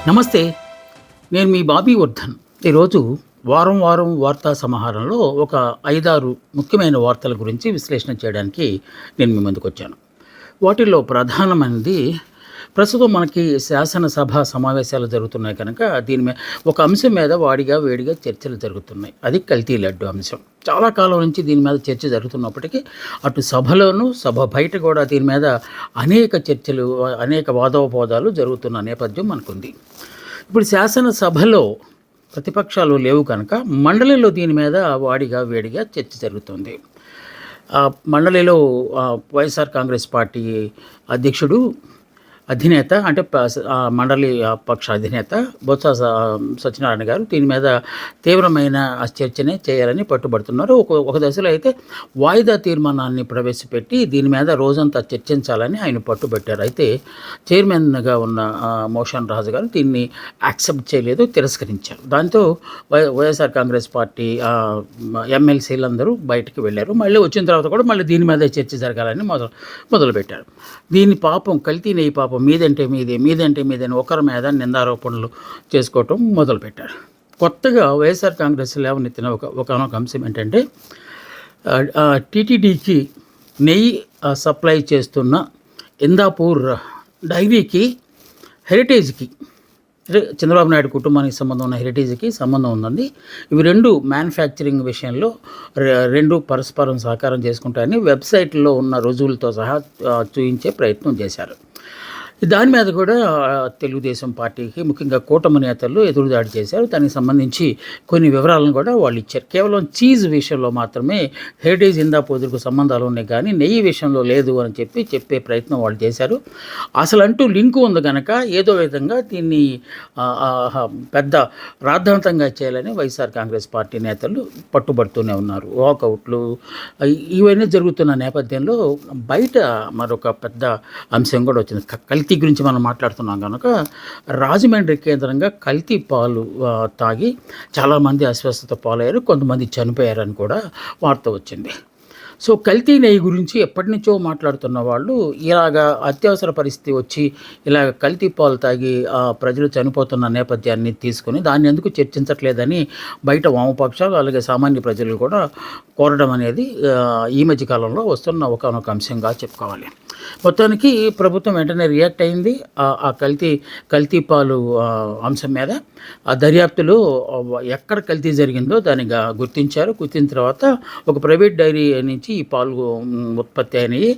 నమస్తే. నేను మీ బాబీ వర్ధన్. ఈరోజు వారం వారం వార్తా సమాహారంలో ఒక 5, 6 ముఖ్యమైన వార్తల గురించి విశ్లేషణ చేయడానికి నేను మీ ముందుకొచ్చాను. వాటిల్లో ప్రధానమైనది ప్రస్తుతం మనకి శాసనసభ సమావేశాలు జరుగుతున్నాయి కనుక దీని ఒక అంశం మీద వేడిగా చర్చలు జరుగుతున్నాయి. అది కల్తీ లడ్డు అంశం. చాలా కాలం నుంచి దీని మీద చర్చ జరుగుతున్నప్పటికీ అటు సభలోనూ సభ బయట కూడా దీని మీద అనేక చర్చలు, అనేక వాదోపవాదాలు జరుగుతున్న నేపథ్యం మనకుంది. ఇప్పుడు శాసనసభలో ప్రతిపక్షాలు లేవు కనుక మండలిలో దీని మీద వేడిగా చర్చ జరుగుతుంది. మండలిలో వైఎస్ఆర్ కాంగ్రెస్ పార్టీ అధినేత అంటే మండలి పక్ష అధినేత బొత్స సత్యనారాయణ గారు దీని మీద తీవ్రమైన చర్చనే చేయాలని పట్టుబడుతున్నారు. ఒక దశలో అయితే వాయిదా తీర్మానాన్ని ప్రవేశపెట్టి దీని మీద రోజంతా చర్చించాలని ఆయన పట్టుబట్టారు. అయితే చైర్మన్గా ఉన్న మోషన్ రాజు గారు దీన్ని యాక్సెప్ట్ చేయలేదు, తిరస్కరించారు. దాంతో వైఎస్ఆర్ కాంగ్రెస్ పార్టీ ఎమ్మెల్సీలందరూ బయటికి వెళ్ళారు. మళ్ళీ వచ్చిన తర్వాత కూడా మళ్ళీ దీని మీద చర్చ జరగాలని మొదలుపెట్టారు. దీని పాపం కల్తీ నెయ్యి పాపం మీదంటే మీదని ఒకరి మీద నిందారోపణలు చేసుకోవటం మొదలుపెట్టారు. కొత్తగా వైఎస్ఆర్ కాంగ్రెస్ లేవనెత్తిన ఒకనొక అంశం ఏంటంటే టీటీడీకి నెయ్యి సప్లై చేస్తున్న ఇందాపూర్ డైరీకి హెరిటేజ్కి చంద్రబాబు నాయుడు కుటుంబానికి సంబంధం ఉన్న హెరిటేజ్కి సంబంధం ఉందండి. ఇవి రెండు మ్యానుఫ్యాక్చరింగ్ విషయంలో రెండు పరస్పరం సహకారం చేసుకుంటాయని వెబ్సైట్లో ఉన్న రుజువులతో సహా చూపించే ప్రయత్నం చేశారు. దాని మీద కూడా తెలుగుదేశం పార్టీకి ముఖ్యంగా కూటమి నేతలు ఎదురుదాడి చేశారు. దానికి సంబంధించి కొన్ని వివరాలను కూడా వాళ్ళు ఇచ్చారు. కేవలం చీజ్ విషయంలో మాత్రమే హెరిటేజ్ ఇందాపూర్కు సంబంధాలు ఉన్నాయి కానీ నెయ్యి విషయంలో లేదు అని చెప్పే ప్రయత్నం వాళ్ళు చేశారు. అసలు అంటూ లింకు ఉంది కనుక ఏదో విధంగా దీన్ని పెద్ద రాద్ధాంతంగా చేయాలని వైఎస్ఆర్ కాంగ్రెస్ పార్టీ నేతలు పట్టుబడుతూనే ఉన్నారు. వాకౌట్లు ఇవన్నీ జరుగుతున్న నేపథ్యంలో బయట మరొక పెద్ద అంశం కూడా వచ్చింది. కల్తీ గురించి మనం మాట్లాడుతున్నాం కనుక రాజమండ్రి కేంద్రంగా కల్తీ పాలు తాగి చాలామంది అస్వస్థత పాలయ్యారు, కొంతమంది చనిపోయారని కూడా వార్త వచ్చింది. సో కల్తీ నెయ్యి గురించి ఎప్పటి నుంచో మాట్లాడుతున్న వాళ్ళు ఇలాగ అత్యవసర పరిస్థితి వచ్చి ఇలాగ కల్తీ పాలు తాగి ప్రజలు చనిపోతున్న నేపథ్యాన్ని తీసుకుని దాన్ని ఎందుకు చర్చించట్లేదని బయట వామపక్షాలు అలాగే సామాన్య ప్రజలు కూడా కోరడం అనేది ఈ మధ్య కాలంలో వస్తున్న ఒకనొక అంశంగా చెప్పుకోవాలి. మొత్తానికి ప్రభుత్వం వెంటనే రియాక్ట్ అయింది. ఆ కల్తీ పాలు అంశం మీద ఆ దర్యాప్తులో ఎక్కడ కల్తీ జరిగిందో దాన్ని గుర్తించారు. గుర్తించిన తర్వాత ఒక ప్రైవేట్ డైరీ నుంచి ఈ పాలు ఉత్పత్తి అయినాయి,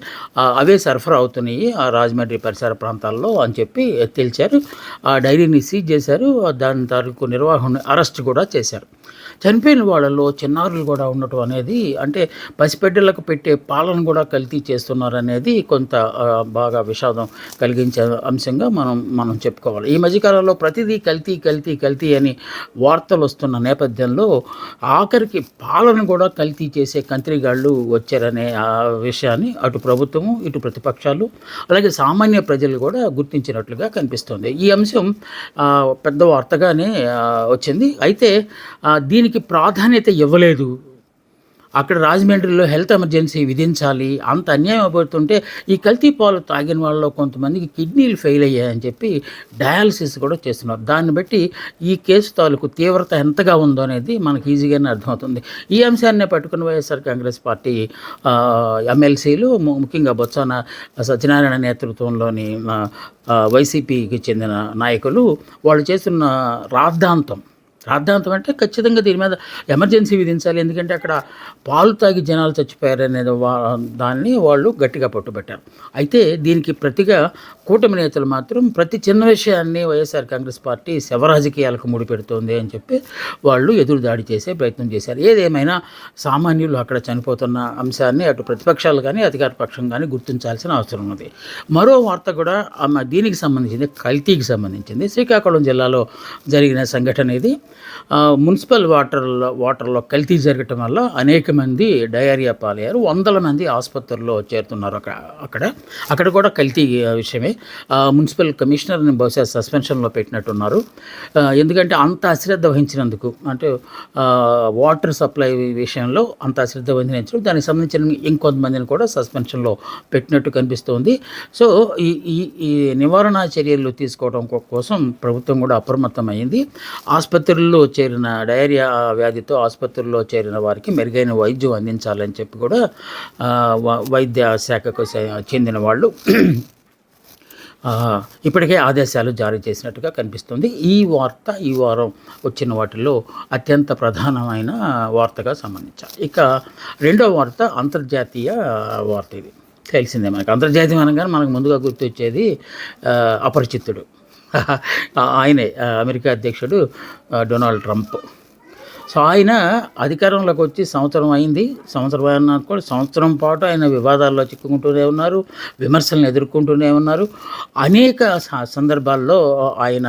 అవే సరఫరా అవుతున్నాయి ఆ రాజమండ్రి పరిసర ప్రాంతాల్లో అని చెప్పి తేల్చారు. ఆ డైరీని సీజ్ చేశారు. దాని తాలూకు నిర్వహణ అరెస్ట్ కూడా చేశారు. చనిపోయిన వాళ్ళలో చిన్నారులు కూడా ఉండటం అనేది అంటే పసిబిడ్డలకు పెట్టే పాలను కూడా కల్తీ చేస్తున్నారనేది కొంత బాగా విషాదం కలిగించే అంశంగా మనం చెప్పుకోవాలి. ఈ మధ్యకాలంలో ప్రతిదీ కల్తీ అని వార్తలు వస్తున్న నేపథ్యంలో ఆఖరికి పాలను కూడా కల్తీ చేసే కంత్రిగాళ్ళు వచ్చారనే విషయాన్ని అటు ప్రభుత్వము ఇటు ప్రతిపక్షాలు అలాగే సామాన్య ప్రజలు కూడా గుర్తించినట్లుగా కనిపిస్తుంది. ఈ అంశం పెద్ద వార్తగానే వచ్చింది. అయితే దీనికి ప్రాధాన్యత ఇవ్వలేదు. అక్కడ రాజమండ్రిలో హెల్త్ ఎమర్జెన్సీ విధించాలి, అంత అన్యాయం అయిపోతుంటే ఈ కల్తీ పాలు తాగిన వాళ్ళలో కొంతమందికి కిడ్నీలు ఫెయిల్ అయ్యాయని చెప్పి డయాలసిస్ కూడా చేస్తున్నారు. దాన్ని బట్టి ఈ కేసు తాలూకు తీవ్రత ఎంతగా ఉందో అనేది మనకు ఈజీగానే అర్థమవుతుంది. ఈ అంశాన్ని పట్టుకుని వైఎస్ఆర్ కాంగ్రెస్ పార్టీ ఎమ్మెల్సీలు ముఖ్యంగా బొత్స సత్యనారాయణ నేతృత్వంలోని వైసీపీకి చెందిన నాయకులు వాళ్ళు చేస్తున్న రాద్ధాంతం అంటే ఖచ్చితంగా దీని మీద ఎమర్జెన్సీ విధించాలి, ఎందుకంటే అక్కడ పాలు తాగి జనాలు చచ్చిపోయారనే దాన్ని వాళ్ళు గట్టిగా పట్టుబట్టారు. అయితే దీనికి ప్రతిగా కూటమి నేతలు మాత్రం ప్రతి చిన్న విషయాన్ని వైఎస్ఆర్ కాంగ్రెస్ పార్టీ శవ రాజకీయాలకు ముడిపెడుతోంది అని చెప్పి వాళ్ళు ఎదురుదాడి చేసే ప్రయత్నం చేశారు. ఏదేమైనా సామాన్యులు అక్కడ చనిపోతున్న అంశాన్ని అటు ప్రతిపక్షాలు కానీ అధికార పక్షం కానీ గుర్తించాల్సిన అవసరం ఉంది. మరో వార్త కూడా దీనికి సంబంధించింది, కల్తీకి సంబంధించింది. శ్రీకాకుళం జిల్లాలో జరిగిన సంఘటన ఇది. మున్సిపల్ వాటర్లో కల్తీ జరగటం వల్ల అనేక మంది డయేరియా పాలయ్యారు. వందల మంది ఆసుపత్రుల్లో చేరుతున్నారు. అక్కడ కూడా కల్తీ విషయమే. మున్సిపల్ కమిషనర్ని బహుశా సస్పెన్షన్లో పెట్టినట్టున్నారు. ఎందుకంటే అంత అశ్రద్ధ వహించినందుకు, అంటే వాటర్ సప్లై విషయంలో అంత అశ్రద్ధ వహించినందుకు దానికి సంబంధించిన ఇంకొంతమందిని కూడా సస్పెన్షన్లో పెట్టినట్టు కనిపిస్తోంది. సో ఈ నివారణ చర్యలు తీసుకోవడం కోసం ప్రభుత్వం కూడా అప్రమత్తమైంది. ఆసుపత్రుల్లో చేరిన డయేరియా వ్యాధితో ఆసుపత్రుల్లో చేరిన వారికి మెరుగైన వైద్యం అందించాలని చెప్పి కూడా వైద్య శాఖకు చెందిన వాళ్ళు ఇప్పటికే ఆదేశాలు జారీ చేసినట్టుగా కనిపిస్తుంది. ఈ వారం వచ్చిన వాటిలో అత్యంత ప్రధానమైన వార్తగా సంబంధించాలి. ఇక రెండవ వార్త అంతర్జాతీయ వార్త. ఇది తెలిసిందే మనకు. అంతర్జాతీయం అనగానే మనకు ముందుగా గుర్తొచ్చేది అపరిచితుడు, ఆయనే అమెరికా అధ్యక్షుడు డొనాల్డ్ ట్రంప్. సో ఆయన అధికారంలోకి వచ్చి సంవత్సరం అయింది. సంవత్సరం పాటు ఆయన వివాదాల్లో చిక్కుకుంటూనే ఉన్నారు, విమర్శలను ఎదుర్కొంటూనే ఉన్నారు. అనేక సందర్భాల్లో ఆయన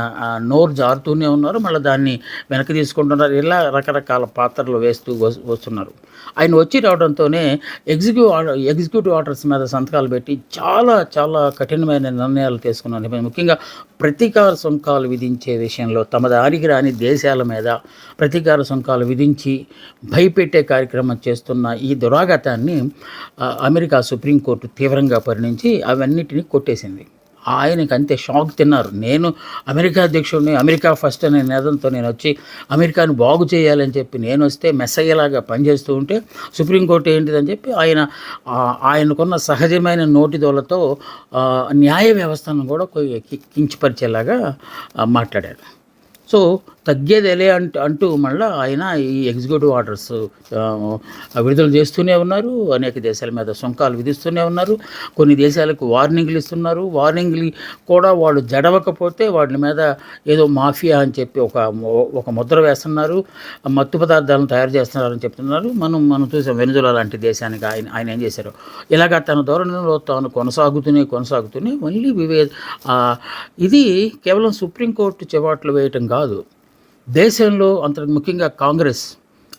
నోరు జారుతూనే ఉన్నారు, మళ్ళీ దాన్ని వెనక్కి తీసుకుంటున్నారు. ఇలా రకరకాల పాత్రలు వేస్తూ వస్తున్నారు. ఆయన వచ్చి రావడంతోనే ఎగ్జిక్యూటివ్ ఆర్డర్స్ మీద సంతకాలు పెట్టి చాలా చాలా కఠినమైన నిర్ణయాలు తీసుకున్నారు. ముఖ్యంగా ప్రతీకార సుంకాలు విధించే విషయంలో తమ దారికి రాని దేశాల మీద ప్రతీకార సుంకాలు విధించి భయపెట్టే కార్యక్రమం చేస్తున్న ఈ దురాఘాతాన్ని అమెరికా సుప్రీంకోర్టు తీవ్రంగా పరిగణించి అవన్నిటినీ కొట్టేసింది. ఆయనకి అంతే షాక్ తిన్నారు. నేను అమెరికా అధ్యక్షుడిని, అమెరికా ఫస్ట్ అనే నినాదంతో నేను వచ్చి అమెరికాను బాగు చేయాలని చెప్పి నేను వస్తే మెస్సయ్యలాగా పనిచేస్తూ ఉంటే సుప్రీంకోర్టు ఏంటిదని చెప్పి ఆయనకున్న సహజమైన నోటిదోలతో న్యాయ వ్యవస్థను కూడా కించపరిచేలాగా మాట్లాడారు. సో తగ్గేదేలే అంటూ మళ్ళీ ఆయన ఈ ఎగ్జిక్యూటివ్ ఆర్డర్స్ విడుదల చేస్తూనే ఉన్నారు. అనేక దేశాల మీద సుంకాలు విధిస్తూనే ఉన్నారు. కొన్ని దేశాలకు వార్నింగ్లు ఇస్తున్నారు. వార్నింగ్లు కూడా వాళ్ళు జడవకపోతే వాటి మీద ఏదో మాఫియా అని చెప్పి ఒక ముద్ర వేస్తున్నారు, మత్తు పదార్థాలను తయారు చేస్తున్నారని చెప్తున్నారు. మనం చూసాం వెనుజులా లాంటి దేశానికి ఆయన ఏం చేశారు. ఇలాగ తన ధోరణిలో తాను కొనసాగుతూనే మళ్ళీ ఇది కేవలం సుప్రీంకోర్టు చెవాట్లు వేయటం కాదు, దేశంలో ముఖ్యంగా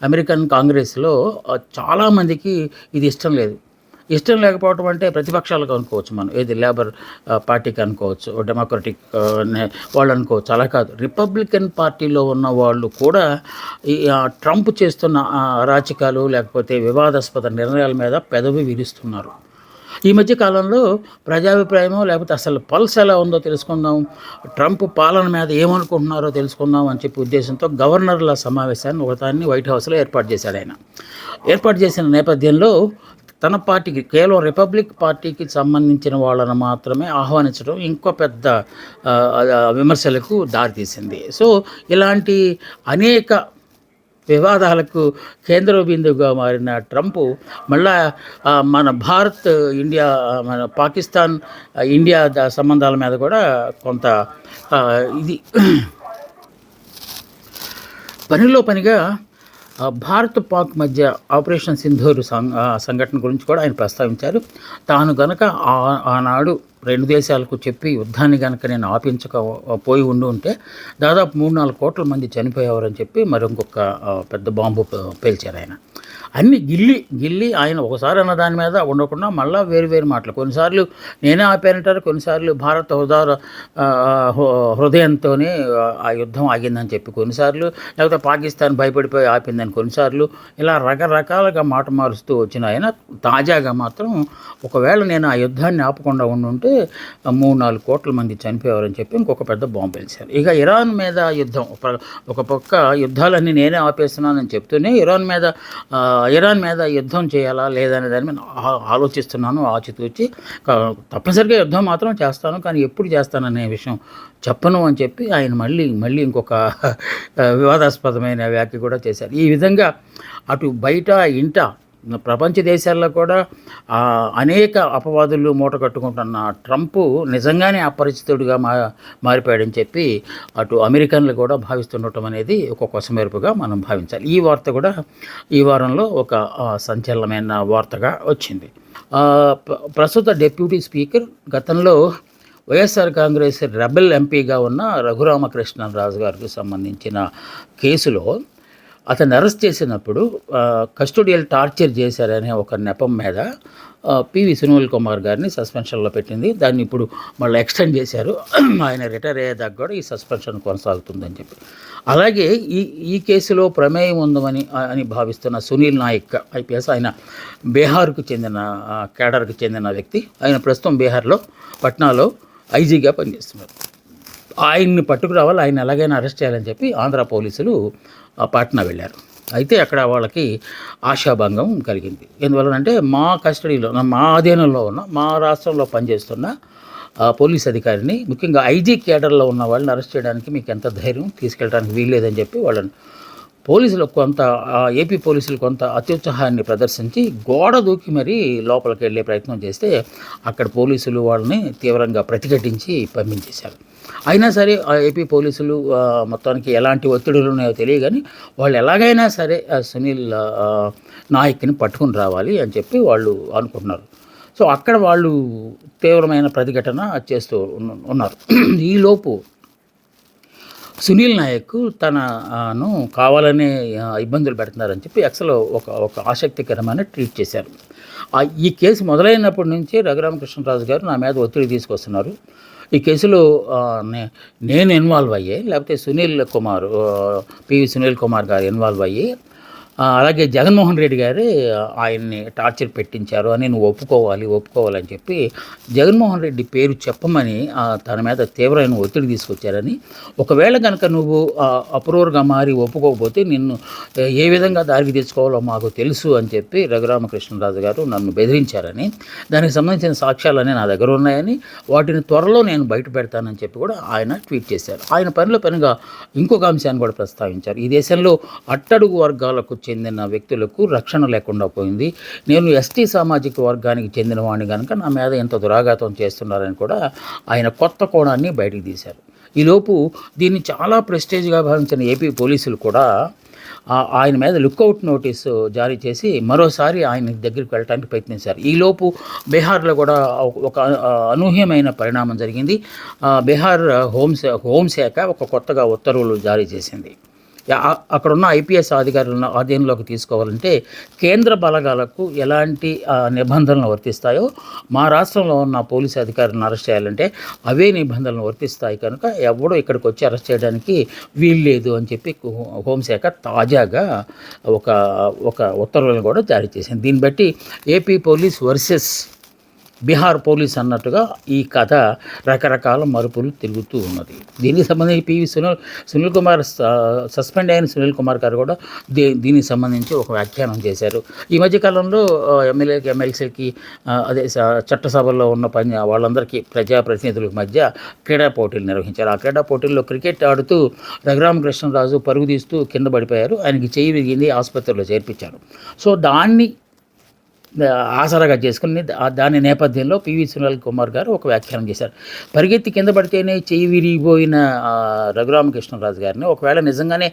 అమెరికన్ కాంగ్రెస్లో చాలామందికి ఇది ఇష్టం లేదు. ఇష్టం లేకపోవటం అంటే ప్రతిపక్షాలకు అనుకోవచ్చు, మనం ఏది లేబర్ పార్టీకి అనుకోవచ్చు, డెమోక్రటిక్ వాళ్ళు అనుకోవచ్చు. అలా కాదు, రిపబ్లికన్ పార్టీలో ఉన్న వాళ్ళు కూడా ఈ ట్రంప్ చేస్తున్న అరాచకాలు లేకపోతే వివాదాస్పద నిర్ణయాల మీద పెదవి విరుస్తున్నారు. ఈ మధ్య కాలంలో ప్రజాభిప్రాయమో లేకపోతే అసలు పల్స్ ఎలా ఉందో తెలుసుకుందాం, ట్రంప్ పాలన మీద ఏమనుకుంటున్నారో తెలుసుకుందాం అని చెప్పి ఉద్దేశంతో గవర్నర్ల సమావేశాన్ని ఒకదాన్ని వైట్ హౌస్లో ఏర్పాటు చేశాడు. ఆయన ఏర్పాటు చేసిన నేపథ్యంలో తన పార్టీకి కేవలం రిపబ్లిక్ పార్టీకి సంబంధించిన వాళ్ళను మాత్రమే ఆహ్వానించడం ఇంకో పెద్ద విమర్శలకు దారితీసింది. సో ఇలాంటి అనేక వివాదాలకు కేంద్ర బిందువుగా మారిన ట్రంప్ మళ్ళా మన పాకిస్తాన్ ఇండియా సంబంధాల మీద కూడా కొంత ఇది పనిగా భారత్ పాక్ మధ్య ఆపరేషన్ సింధూర్ సంఘటన గురించి కూడా ఆయన ప్రస్తావించారు. తాను గనక ఆనాడు రెండు దేశాలకు చెప్పి యుద్ధాన్ని కనుక నేను ఆపించకపోయి ఉంటే దాదాపు 3-4 కోట్ల మంది చనిపోయేవారని చెప్పి ఇంకొక పెద్ద బాంబు పేల్చారు ఆయన. అన్ని గిల్లి ఆయన ఒకసారి అన్న దాని మీద ఉండకుండా మళ్ళీ వేరు మాటలు. కొన్నిసార్లు నేనే ఆపానంటారు, కొన్నిసార్లు భారత హృదయంతోనే ఆ యుద్ధం ఆగిందని చెప్పి కొన్నిసార్లు, లేకపోతే పాకిస్తాన్ భయపడిపోయి ఆపిందని కొన్నిసార్లు, ఇలా రకరకాలుగా మాట మారుస్తూ వచ్చిన ఆయన తాజాగా మాత్రం ఒకవేళ నేను ఆ యుద్ధాన్ని ఆపకుండా ఉండుంటే 3-4 కోట్ల మంది చనిపోయేవారని చెప్పి ఇంకొక పెద్ద బాంబు పేల్చారు. ఇక ఇరాన్ మీద యుద్ధం, ఒక పక్క యుద్ధాలన్నీ నేనే ఆపేస్తున్నానని చెప్తూనే ఇరాన్ మీద యుద్ధం చేయాలా లేదా అనే దాని మీద ఆలోచిస్తున్నాను, ఆచితూచి తప్పనిసరిగా యుద్ధం మాత్రం చేస్తాను, కానీ ఎప్పుడు చేస్తాననే విషయం చెప్పను అని చెప్పి ఆయన మళ్ళీ ఇంకొక వివాదాస్పదమైన వ్యాఖ్య కూడా చేశారు. ఈ విధంగా అటు బయట ఇంట ప్రపంచ దేశాల్లో కూడా అనేక అపవాదులు మూట కట్టుకుంటున్న ట్రంప్ నిజంగానే అపరిచితుడిగా మారిపోయాడని చెప్పి అటు అమెరికన్లు కూడా భావిస్తుండటం అనేది ఒక కొసమెరుపుగా మనం భావించాలి. ఈ వార్త కూడా ఈ వారంలో ఒక సంచలనమైన వార్తగా వచ్చింది. ప్రస్తుత డిప్యూటీ స్పీకర్ గతంలో వైఎస్ఆర్ కాంగ్రెస్ రెబెల్ ఎంపీగా ఉన్న రఘురామకృష్ణరాజు గారికి సంబంధించిన కేసులో అతన్ని అరెస్ట్ చేసినప్పుడు కస్టోడియల్ టార్చర్ చేశారనే ఒక నెపం మీద పివి సునీల్ కుమార్ గారిని సస్పెన్షన్లో పెట్టింది. దాన్ని ఇప్పుడు మళ్ళీ ఎక్స్టెండ్ చేశారు. ఆయన రిటైర్ అయ్యేదాకా కూడా ఈ సస్పెన్షన్ కొనసాగుతుందని చెప్పి. అలాగే ఈ కేసులో ప్రమేయం ఉందని భావిస్తున్న సునీల్ నాయక్ ఐపీఎస్, ఆయన బీహార్కు చెందిన కేడర్కు చెందిన వ్యక్తి. ఆయన ప్రస్తుతం బీహార్లో పట్నాలో ఐజీగా పనిచేస్తున్నారు. ఆయన్ని పట్టుకురావాలి, ఆయన ఎలాగైనా అరెస్ట్ చేయాలని చెప్పి ఆంధ్ర పోలీసులు పాట్నా వెళ్ళారు. అయితే అక్కడ వాళ్ళకి ఆశాభంగం కలిగింది. ఎందువలనంటే మా కస్టడీలో, మా ఆధీనంలో ఉన్న, మా రాష్ట్రంలో పనిచేస్తున్న పోలీస్ అధికారిని, ముఖ్యంగా ఐజీ కేడర్లో ఉన్న వాళ్ళని అరెస్ట్ చేయడానికి మీకు ఎంత ధైర్యం, తీసుకెళ్ళడానికి వీల్లేదని చెప్పి వాళ్ళని పోలీసులు ఏపీ పోలీసులు కొంత అత్యుత్సాహాన్ని ప్రదర్శించి గోడ దూకి మరీ లోపలికి వెళ్ళే ప్రయత్నం చేస్తే అక్కడ పోలీసులు వాళ్ళని తీవ్రంగా ప్రతిఘటించి పంపించేశారు. అయినా సరే ఏపీ పోలీసులు మొత్తానికి ఎలాంటి ఒత్తిడులు ఉన్నాయో తెలియగాని వాళ్ళు ఎలాగైనా సరే సునీల్ నాయక్ని పట్టుకుని రావాలి అని చెప్పి వాళ్ళు అనుకుంటున్నారు. సో అక్కడ వాళ్ళు తీవ్రమైన ప్రతిఘటన చేస్తూ ఉన్నారు. ఈలోపు సునీల్ నాయక్ తనను కావాలనే ఇబ్బందులు పెడుతున్నారని చెప్పి ఎక్స్లో ఒక ఆసక్తికరమైన ట్వీట్ చేశారు. ఈ కేసు మొదలైనప్పటి నుంచి రఘురామకృష్ణరాజు గారు నా మీద ఒత్తిడి తీసుకొస్తున్నారు. ఈ కేసులో నేను ఇన్వాల్వ్ అయ్యే, లేకపోతే పివి సునీల్ కుమార్ గారు ఇన్వాల్వ్ అయ్యి, అలాగే జగన్మోహన్ రెడ్డి గారే ఆయన్ని టార్చర్ పెట్టించారు అని నువ్వు ఒప్పుకోవాలని చెప్పి జగన్మోహన్ రెడ్డి పేరు చెప్పమని తన మీద తీవ్రమైన ఒత్తిడి తీసుకొచ్చారని, ఒకవేళ కనుక నువ్వు అప్రూవర్గా మారి ఒప్పుకోకపోతే నిన్ను ఏ విధంగా దారికి తెచ్చుకోవాలో మాకు తెలుసు అని చెప్పి రఘురామకృష్ణరాజు గారు నన్ను బెదిరించారని, దానికి సంబంధించిన సాక్ష్యాలన్నీ నా దగ్గర ఉన్నాయని, వాటిని త్వరలో నేను బయట పెడతానని చెప్పి కూడా ఆయన ట్వీట్ చేశారు. ఆయన పనిగా ఇంకొక అంశాన్ని కూడా ప్రస్తావించారు. ఈ దేశంలో అట్టడుగు వర్గాలకు చెందిన వ్యక్తులకు రక్షణ లేకుండా పోయింది. నేను ఎస్టీ సామాజిక వర్గానికి చెందిన వాడిని కనుక నా మీద ఎంత దురాఘాతం చేస్తున్నారని కూడా ఆయన కొత్త కోణాన్ని బయటికి తీశారు. ఈలోపు దీన్ని చాలా ప్రెస్టేజ్గా భావించిన ఏపీ పోలీసులు కూడా ఆయన మీద లుక్అవుట్ నోటీసు జారీ చేసి మరోసారి ఆయన దగ్గరికి వెళ్ళడానికి ప్రయత్నించారు. ఈలోపు బీహార్లో కూడా ఒక అనూహ్యమైన పరిణామం జరిగింది. బీహార్ హోంశాఖ కొత్తగా ఉత్తర్వులు జారీ చేసింది. అక్కడున్న ఐపీఎస్ అధికారులను ఆధీనంలోకి తీసుకోవాలంటే కేంద్ర బలగాలకు ఎలాంటి నిబంధనలు వర్తిస్తాయో మా రాష్ట్రంలో ఉన్న పోలీసు అధికారులను అరెస్ట్ చేయాలంటే అవే నిబంధనలు వర్తిస్తాయి కనుక ఎవడో ఇక్కడికి వచ్చి అరెస్ట్ చేయడానికి వీల్లేదు అని చెప్పి హోంశాఖ తాజాగా ఒక ఉత్తర్వులను కూడా జారీ చేసింది. దీన్ని బట్టి AP police versus Bihar police అన్నట్టుగా ఈ కథ రకరకాల మరుపులు తిరుగుతూ ఉన్నది. దీనికి సంబంధించి పివి సునీల్ కుమార్ సస్పెండ్ అయిన సునీల్ కుమార్ గారు కూడా దీనికి సంబంధించి ఒక వ్యాఖ్యానం చేశారు. ఈ మధ్యకాలంలో ఎమ్మెల్సీకి అదే చట్టసభల్లో ఉన్న వాళ్ళందరికీ ప్రజాప్రతినిధుల మధ్య క్రీడా పోటీలు నిర్వహించారు. ఆ క్రీడా పోటీల్లో క్రికెట్ ఆడుతూ రఘురామకృష్ణరాజు పరుగు తీస్తూ కింద పడిపోయారు. ఆయనకి చెయ్యి విరిగింది, ఆసుపత్రిలో చేర్పించారు. సో దాన్ని ఆసరాగా చేసుకుని దాని నేపథ్యంలో పివి సునీల్ కుమార్ గారు ఒక వ్యాఖ్యానం చేశారు. పరిగెత్తి కింద పడితేనే చెయ్యి విరిగిపోయిన రఘురామకృష్ణరాజు గారిని ఒకవేళ నిజంగానే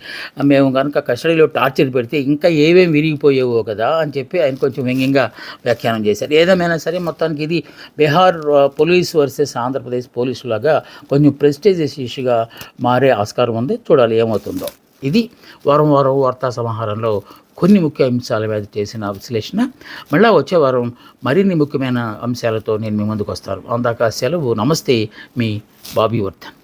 మేము కనుక కస్టడీలో టార్చర్ పెడితే ఇంకా ఏమేమి విరిగిపోయేవో కదా అని చెప్పి ఆయన కొంచెం వ్యంగ్యంగా వ్యాఖ్యానం చేశారు. ఏదేమైనా సరే మొత్తానికి ఇది బీహార్ పోలీస్ వర్సెస్ ఆంధ్రప్రదేశ్ పోలీసులాగా కొంచెం ప్రెస్టీజియస్ ఇష్యూగా మారే ఆస్కారం ఉంది. చూడాలి ఏమవుతుందో. ఇది వారం వార్తా సమాహారంలో కొన్ని ముఖ్య అంశాల మీద చేసిన విశ్లేషణ. మళ్ళీ వచ్చే వారం మరిన్ని ముఖ్యమైన అంశాలతో నేను మీ ముందుకు వస్తాను. అందాక సెలవు. నమస్తే, మీ బాబీ వర్ధన్.